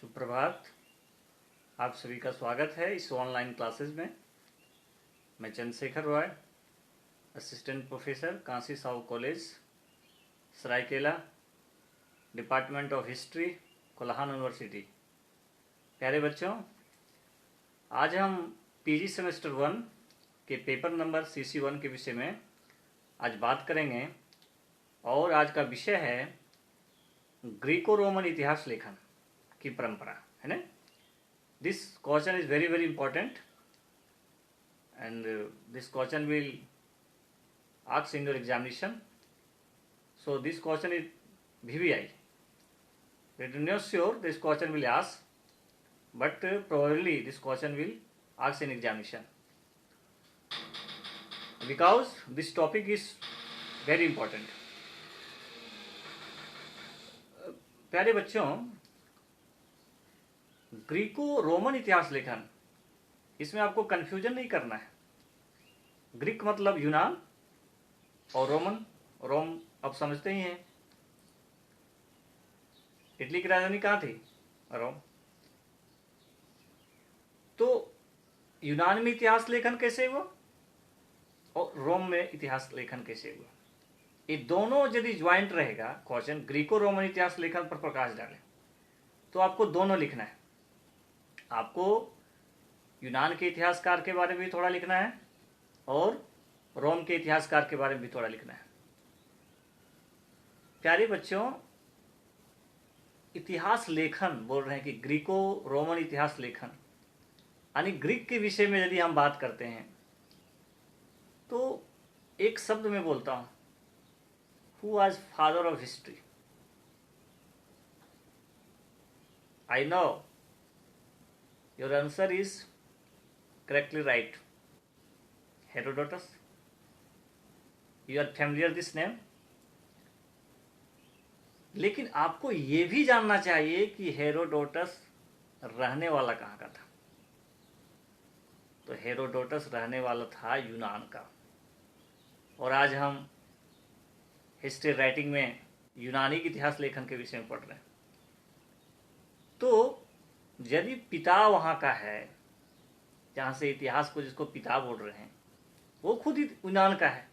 सुप्रभात। आप सभी का स्वागत है इस ऑनलाइन क्लासेस में। मैं Chandrashekhar Roy, assistant professor, Kansi Sahu college, Seraikela, department of history, Kolhan university. प्यारे बच्चों, आज हम पीजी सेमेस्टर 1 के पेपर नंबर CC1 के विषय में आज बात करेंगे और आज का विषय है ग्रीको रोमन इतिहास लेखन की परंपरा, है ना। This question is very very important and this question will ask in your examination. So this question is VVI. It is not sure this question will ask, but probably this question will ask in examination because this topic is very important. प्यारे बच्चों, Greco Roman इतिहास लेखन, इसमें आपको confusion नहीं करना है। Greek मतलब यूनान और रोम अब समझते ही हैं। इटली की राजधानी कहाँ थी? रोम। तो यूनान में इतिहास लेखन कैसे हुआ और रोम में इतिहास लेखन कैसे हुआ, ये दोनों यदि ज्वाइंट रहेगा क्वेश्चन, ग्रीको रोमन इतिहास लेखन पर प्रकाश डाले, तो आपको दोनों लिखना है। आपको यूनान के इतिहासकार के बारे में भी थोड़ा लिखना है और रोम के इतिहासकार के बारे में भी थोड़ा लिखना है। प्यारे बच्चों, इतिहास लेखन बोल रहे हैं कि ग्रीको रोमन इतिहास लेखन, यानी ग्रीक के विषय में यदि हम बात करते हैं तो एक शब्द में बोलता हूं, who was father of history? I know your answer is correctly right, Herodotus. You are familiar this name. लेकिन आपको यह भी जानना चाहिए कि हेरोडोटस रहने वाला कहां का था। तो हेरोडोटस रहने वाला था यूनान का, और आज हम हिस्ट्री राइटिंग में यूनानी इतिहास लेखन के विषय में पढ़ रहे हैं। तो यदि पिता वहां का है, जहां से इतिहास को जिसको पिता बोल रहे हैं, वो खुद ही यूनान का है,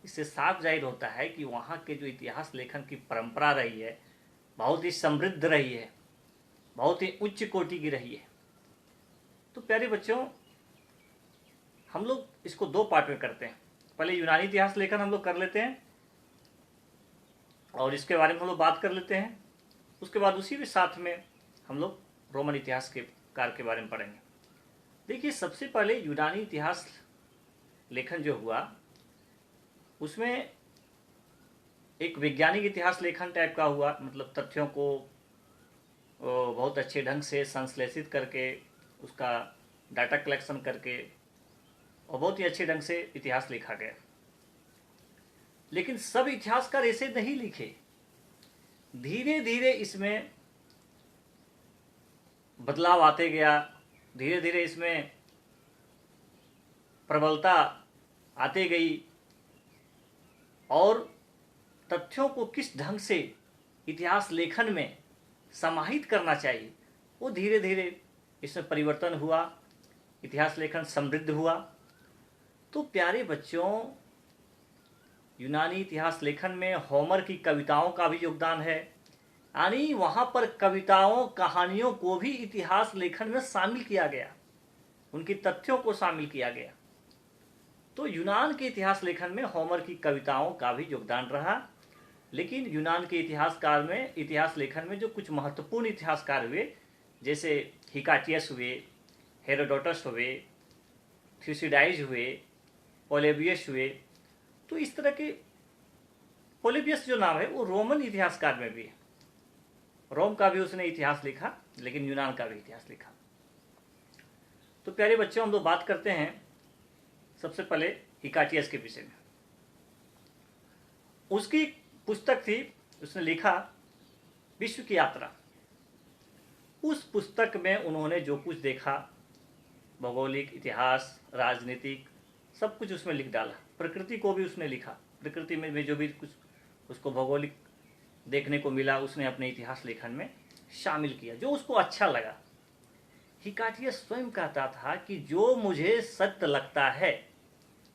इससे साफ जाहिर होता है कि वहां के जो इतिहास लेखन की परंपरा रही है बहुत ही समृद्ध रही है, बहुत ही उच्च कोटि की रही है। तो प्यारे बच्चों, हम लोग इसको दो पार्ट में करते हैं। पहले यूनानी इतिहास लेखन हम लोग कर लेते हैं और इसके बारे में हम लोग बात कर लेते हैं। उसके बाद उसी के साथ में हम लोग रोमन इतिहास के कार के बारे में पढ़ेंगे। देखिए, सबसे पहले यूनानी इतिहास लेखन जो हुआ, उसमें एक वैज्ञानिक इतिहास लेखन टाइप का हुआ, मतलब तथ्यों को बहुत अच्छे ढंग से संश्लेषित करके, उसका डाटा कलेक्शन करके, और बहुत ही अच्छे ढंग से इतिहास लिखा गया। लेकिन सब इतिहासकार ऐसे नहीं लिखे, धीरे धीरे इसमें बदलाव आते गया, धीरे धीरे इसमें प्रबलता आते गई, और तथ्यों को किस ढंग से इतिहास लेखन में समाहित करना चाहिए, वो धीरे धीरे इसमें परिवर्तन हुआ, इतिहास लेखन समृद्ध हुआ। तो प्यारे बच्चों, यूनानी इतिहास लेखन में होमर की कविताओं का भी योगदान है, यानी वहां पर कविताओं, कहानियों को भी इतिहास लेखन में शामिल किया गया, उनकी तथ्यों को शामिल किया गया। तो यूनान के इतिहास लेखन में होमर की कविताओं का भी योगदान रहा। लेकिन यूनान के इतिहासकार में, इतिहास लेखन में जो कुछ महत्वपूर्ण इतिहासकार हुए, जैसे हिकाटियस हुए, हेरोडोटस हुए, थ्यूसिडाइज हुए, पोलेबियस हुए, तो इस तरह के पोलेबियस जो नाम है वो रोमन इतिहासकार में भी है। रोम का भी उसने इतिहास लिखा, लेकिन यूनान का भी इतिहास लिखा। तो प्यारे बच्चों, हम लोग बात करते हैं सबसे पहले हिकाटियस के विषय में। उसकी पुस्तक थी, उसने लिखा विश्व की यात्रा। उस पुस्तक में उन्होंने जो कुछ देखा, भौगोलिक, इतिहास, राजनीतिक, सब कुछ उसमें लिख डाला। प्रकृति को भी उसने लिखा, प्रकृति में जो भी कुछ उसको भौगोलिक देखने को मिला, उसने अपने इतिहास लेखन में शामिल किया, जो उसको अच्छा लगा। हिकाटियस स्वयं कहता था कि जो मुझे सत्य लगता है,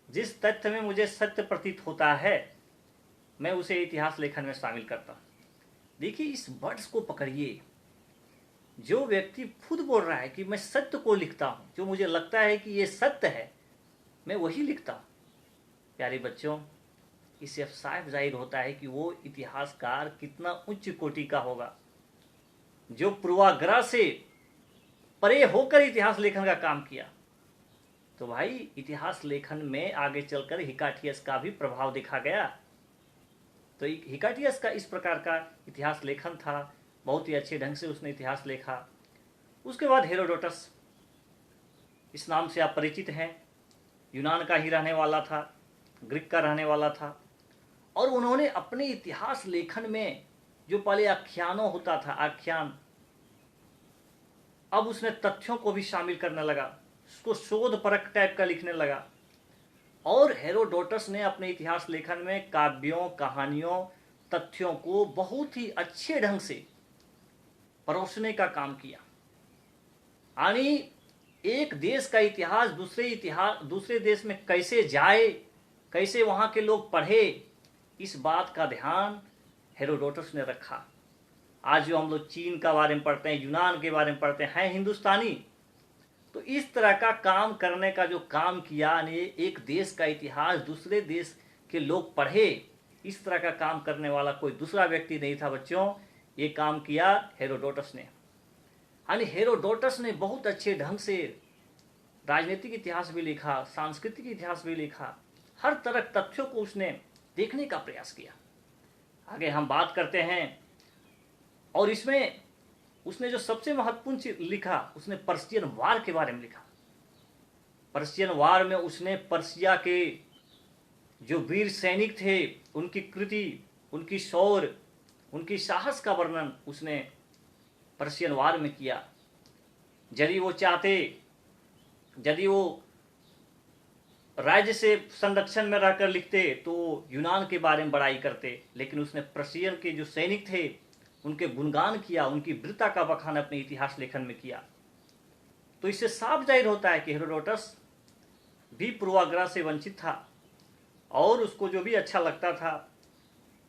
जिस तथ्य में मुझे सत्य प्रतीत होता है, मैं उसे इतिहास लेखन में शामिल करता हूं। देखिए, इस वर्ड्स को पकड़िए। जो व्यक्ति खुद बोल रहा है कि मैं सत्य को लिखता हूं, जो मुझे लगता है कि ये सत्य है, मैं वही लिखता हूं। प्यारे बच्चों, इससे साफ जाहिर होता है कि वो इतिहासकार कितना उच्च कोटि का होगा, जो पूर्वाग्रह से परे होकर इतिहास लेखन का काम किया। तो भाई, इतिहास लेखन में आगे चलकर हिकाटियस का भी प्रभाव देखा गया। तो हिकाटियस का इस प्रकार का इतिहास लेखन था, बहुत ही अच्छे ढंग से उसने इतिहास लिखा। उसके बाद हेरोडोटस, इस नाम से आप परिचित हैं, यूनान का ही रहने वाला था, ग्रीक का रहने वाला था। और उन्होंने अपने इतिहास लेखन में जो पहले आख्यानों होता था, आख्यान, अब उसने तथ्यों को भी शामिल करने लगा, उसको शोध परक टाइप का लिखने लगा। और हेरोडोटस ने अपने इतिहास लेखन में काव्यों, कहानियों, तथ्यों को बहुत ही अच्छे ढंग से परोसने का काम किया। यानी एक देश का इतिहास दूसरे देश में कैसे जाए, कैसे वहां के लोग पढ़े, इस बात का ध्यान हेरोडोटस ने रखा। आज जो हम लोग चीन का बारे में पढ़ते हैं, यूनान के बारे में पढ़ते हैं हिंदुस्तानी, तो इस तरह का काम करने का जो काम किया, यानी एक देश का इतिहास दूसरे देश के लोग पढ़े, इस तरह का काम करने वाला कोई दूसरा व्यक्ति नहीं था बच्चों। ये काम किया हेरोडोटस ने। यानी हेरोडोटस ने बहुत अच्छे ढंग से राजनीतिक इतिहास भी लिखा, सांस्कृतिक इतिहास भी लिखा, हर तरह तथ्यों को उसने देखने का प्रयास किया। आगे हम बात करते हैं, और इसमें उसने जो सबसे महत्वपूर्ण चीज लिखा, उसने पर्शियन वार के बारे में लिखा। पर्शियन वार में उसने पर्शिया के जो वीर सैनिक थे, उनकी कृति, उनकी शौर्य, उनकी साहस का वर्णन उसने पर्शियन वार में किया। यदि वो राज्य से संरक्षण में रहकर लिखते तो यूनान के बारे में बड़ाई करते, लेकिन उसने पर्शियन के जो सैनिक थे उनके गुणगान किया, उनकी वीरता का बखान अपने इतिहास लेखन में किया। तो इससे साफ जाहिर होता है कि हेरोडोटस भी पूर्वाग्रह से वंचित था, और उसको जो भी अच्छा लगता था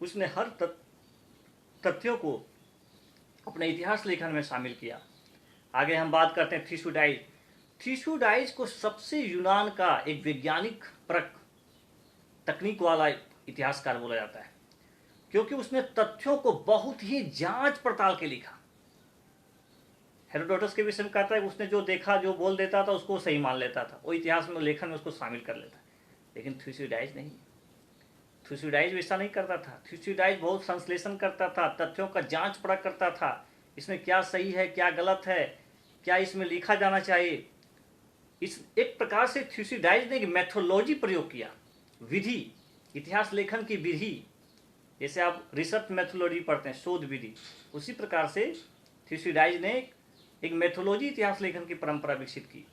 उसने हर तथ्यों को अपने इतिहास लेखन में शामिल किया। आगे हम बात करते हैं थ्यूसिडाइड। थ्यूसिडाइड को सबसे यूनान का एक वैज्ञानिक परक तकनीक वाला इतिहासकार बोला जाता है, क्योंकि उसने तथ्यों को बहुत ही जांच पड़ताल के लिखा। हेरोडोटस के विषय में कहता है कि उसने जो देखा, जो बोल देता था, उसको सही मान लेता था, वो इतिहास में लेखन में उसको शामिल कर लेता। लेकिन थ्यूसिडाइड नहीं, थ्यूसिडाइड वैसा नहीं करता था। थ्यूसिडाइड बहुत संश्लेषण करता था, तथ्यों का जांच परख करता था, इसमें क्या सही है, क्या गलत है, क्या इसमें लिखा जाना चाहिए। इस एक प्रकार से थ्यूसिडाइड ने मेथोलॉजी प्रयोग किया, विधि, इतिहास लेखन की विधि, जैसे आप रिसर्च मेथोलॉजी पढ़ते हैं, शोध विधि, उसी प्रकार से थ्यूसिडाइड ने एक मेथोलॉजी इतिहास लेखन की परंपरा विकसित की।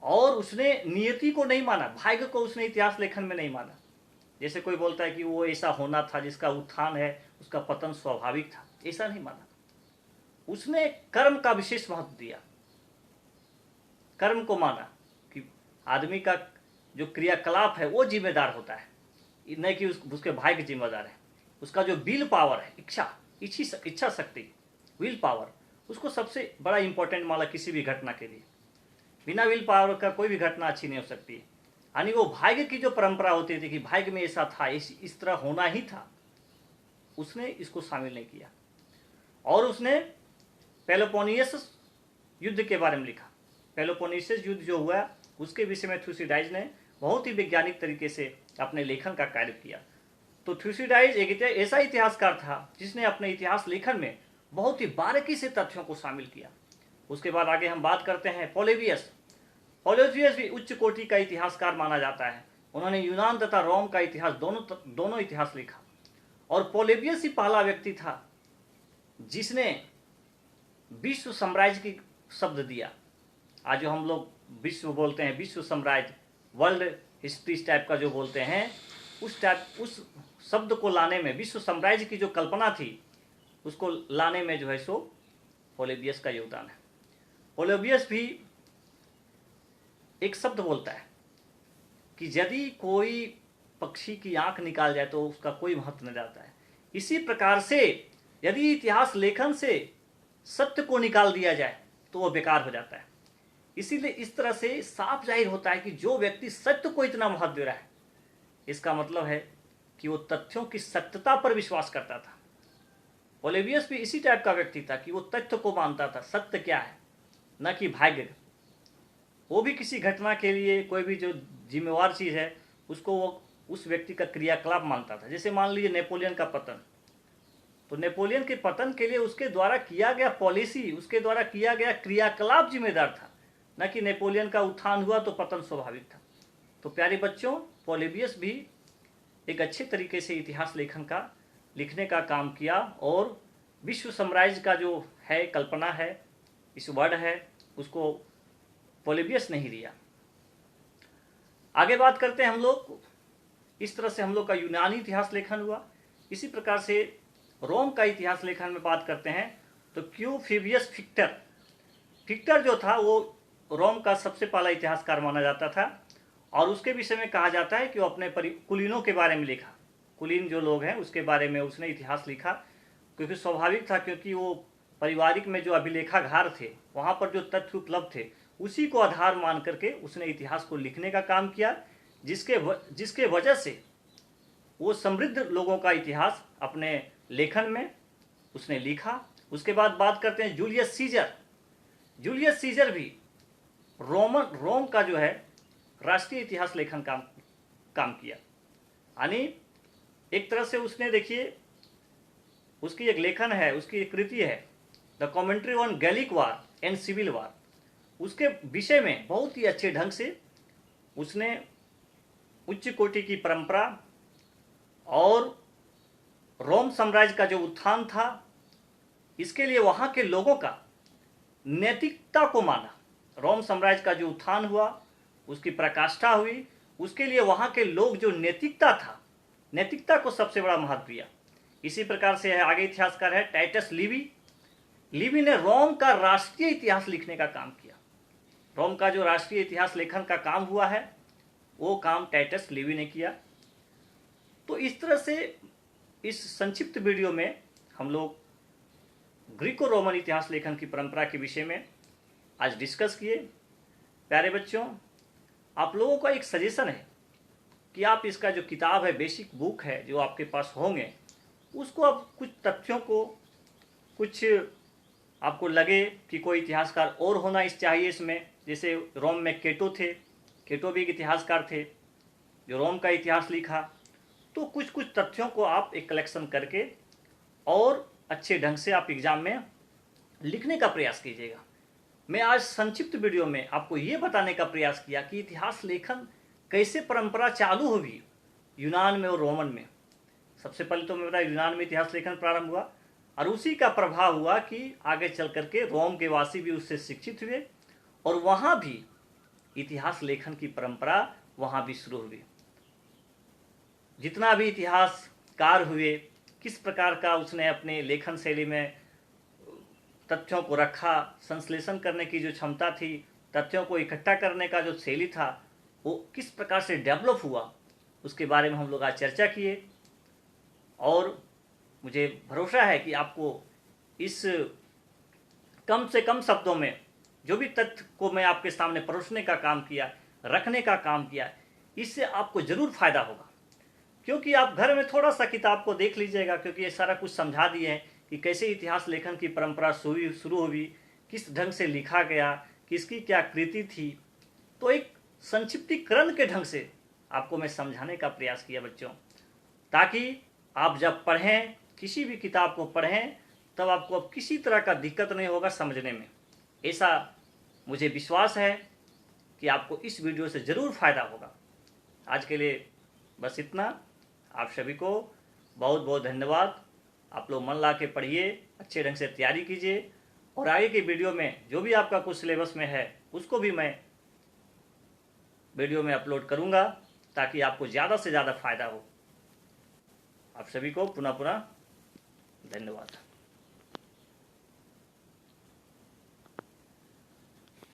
और उसने नियति को नहीं माना, भाग्य को उसने इतिहास लेखन में नहीं माना। जैसे कोई बोलता है कि वो ऐसा होना था, जिसका उत्थान है उसका पतन स्वाभाविक था, ऐसा नहीं माना। उसने कर्म का विशेष महत्व दिया, कर्म को माना कि आदमी का जो क्रियाकलाप है वो जिम्मेदार होता है, नहीं कि उसके भाग्य जिम्मेदार है। उसका जो विल पावर है, इच्छा शक्ति, विल पावर, उसको सबसे बड़ा इंपॉर्टेंट माना किसी भी घटना के लिए। बिना विल पावर का कोई भी घटना अच्छी नहीं हो सकती है। यानी वो भाग्य की जो परंपरा होती थी कि भाग्य में ऐसा था, इस तरह होना ही था, उसने इसको शामिल नहीं किया। और उसने पेलोपोनेसस युद्ध के बारे में लिखा। पेलोपोनेसस युद्ध जो हुआ उसके विषय में थ्यूसिडाइड ने बहुत ही वैज्ञानिक तरीके से अपने लेखन का कार्य किया। तो थ्यूसिडाइड एक ऐसा इतिहासकार था जिसने अपने इतिहास लेखन में बहुत ही बारीकी से तथ्यों को शामिल किया। उसके बाद आगे हम बात करते हैं पोलेबियस। पोलेबियस भी उच्च कोटि का इतिहासकार माना जाता है। उन्होंने यूनान तथा रोम का इतिहास दोनों इतिहास लिखा। और पोलेबियस ही पहला व्यक्ति था जिसने विश्व साम्राज्य की शब्द दिया। आज जो हम लोग विश्व बोलते हैं, विश्व साम्राज्य, वर्ल्ड हिस्ट्री टाइप का जो बोलते हैं, उस शब्द को लाने में, विश्व साम्राज्य की जो कल्पना थी उसको लाने में जो है सो पोलिबियस का योगदान है। पोलिबियस भी एक शब्द बोलता है कि यदि कोई पक्षी की आंख निकाल जाए तो उसका कोई महत्व नहीं रहता है। इसी प्रकार से यदि इतिहास लेखन से सत्य को निकाल दिया जाए तो वह बेकार हो जाता है। इसीलिए इस तरह से साफ जाहिर होता है कि जो व्यक्ति सत्य को इतना महत्व दे रहा है, इसका मतलब है कि वो तथ्यों की सत्यता पर विश्वास करता था। पोलिबियस भी इसी टाइप का व्यक्ति था कि वो तथ्य को मानता था, सत्य क्या है, न कि भाग्य। वो भी किसी घटना के लिए कोई भी जो जिम्मेवार चीज है उसको वो उस व्यक्ति का क्रियाकलाप मानता था। जैसे मान लीजिए नेपोलियन का पतन, तो नेपोलियन के पतन के लिए उसके द्वारा किया गया पॉलिसी, उसके द्वारा किया गया क्रियाकलाप जिम्मेदार था, न कि नेपोलियन का उत्थान हुआ तो पतन स्वाभाविक था। तो प्यारे बच्चों, पोलिबियस भी एक अच्छे तरीके से इतिहास लेखन का लिखने का काम किया और विश्व साम्राज्य का जो है कल्पना है, इस वर्ड है, उसको पोलिबियस नहीं दिया। आगे बात करते हैं हम लोग। इस तरह से हम लोग का यूनानी इतिहास लेखन हुआ। इसी प्रकार से रोम का इतिहास लेखन में बात करते हैं तो क्यू फेबियस फिक्टर, फिक्टर जो था वो रोम का सबसे पहला इतिहासकार माना जाता था और उसके विषय में कहा जाता है कि वो अपने कुलीनों के बारे में लिखा। कुलीन जो लोग हैं उसके बारे में उसने इतिहास लिखा, क्योंकि स्वाभाविक था, क्योंकि वो पारिवारिक में जो अभिलेखागार थे वहाँ पर जो तथ्य उपलब्ध थे उसी को आधार मान करके उसने इतिहास को लिखने का काम किया, जिसके वजह से वो समृद्ध लोगों का इतिहास अपने लेखन में उसने लिखा। उसके बाद बात करते हैं जूलियस सीजर। जूलियस सीजर भी रोम का जो है राष्ट्रीय इतिहास लेखन काम किया। यानी एक तरह से उसने, देखिए उसकी एक लेखन है, उसकी एक कृति है the commentary on Gallic war and civil war. उसके विषय में बहुत ही अच्छे ढंग से उसने उच्च कोटि की परंपरा और रोम साम्राज्य का जो उत्थान था, इसके लिए वहाँ के लोगों का नैतिकता को माना। रोम साम्राज्य का जो उत्थान हुआ, उसकी पराकाष्ठा हुई, उसके लिए वहाँ के लोग जो नैतिकता था, नैतिकता को सबसे बड़ा महत्व दिया। इसी प्रकार से है आगे इतिहासकार है टाइटस लिवी। लिवी ने रोम का राष्ट्रीय इतिहास लिखने का काम किया। रोम का जो राष्ट्रीय इतिहास लेखन का काम हुआ है वो काम टाइटस लिवी ने किया। तो इस तरह से इस संक्षिप्त वीडियो में हम लोग ग्रीको रोमन इतिहास लेखन की परंपरा के विषय में आज डिस्कस किए। प्यारे बच्चों, आप लोगों का एक सजेशन है कि आप इसका जो किताब है, बेसिक बुक है जो आपके पास होंगे, उसको आप कुछ तथ्यों को, कुछ आपको लगे कि कोई इतिहासकार और होना इस चाहिए इसमें, जैसे रोम में केटो थे, केटो भी एक इतिहासकार थे जो रोम का इतिहास लिखा, तो कुछ कुछ तथ्यों को आप एक कलेक्शन करके और अच्छे ढंग से आप एग्जाम में लिखने का प्रयास कीजिएगा। मैं आज संक्षिप्त वीडियो में आपको ये बताने का प्रयास किया कि इतिहास लेखन कैसे परंपरा चालू हुई यूनान में और रोमन में। सबसे पहले तो मैं बताया यूनान में इतिहास लेखन प्रारंभ हुआ और उसी का प्रभाव हुआ कि आगे चल करके रोम के वासी भी उससे शिक्षित हुए और वहाँ भी इतिहास लेखन की परंपरा वहाँ भी शुरू हुई। जितना भी इतिहासकार हुए, किस प्रकार का उसने अपने लेखन शैली में तथ्यों को रखा, संश्लेषण करने की जो क्षमता थी, तथ्यों को इकट्ठा करने का जो शैली था, वो किस प्रकार से डेवलप हुआ, उसके बारे में हम लोग आज चर्चा किए। और मुझे भरोसा है कि आपको इस कम से कम शब्दों में जो भी तथ्य को मैं आपके सामने परोसने का काम किया, रखने का काम किया, इससे आपको जरूर फायदा होगा। क्योंकि आप घर में थोड़ा सा किताब को देख लीजिएगा, क्योंकि ये सारा कुछ समझा दिए हैं कि कैसे इतिहास लेखन की परंपरा शुरू हुई, किस ढंग से लिखा गया, किसकी क्या कृति थी। तो एक संक्षिप्तीकरण के ढंग से आपको मैं समझाने का प्रयास किया बच्चों, ताकि आप जब पढ़ें, किसी भी किताब को पढ़ें, तब आपको अब किसी तरह का दिक्कत नहीं होगा समझने में। ऐसा मुझे विश्वास है कि आपको इस वीडियो से ज़रूर फायदा होगा। आज के लिए बस इतना। आप सभी को बहुत बहुत धन्यवाद। आप लोग मन ला के पढ़िए, अच्छे ढंग से तैयारी कीजिए और आगे की वीडियो में जो भी आपका कुछ सिलेबस में है उसको भी मैं वीडियो में अपलोड करूंगा, ताकि आपको ज़्यादा से ज़्यादा फायदा हो। आप सभी को पुनः धन्यवाद।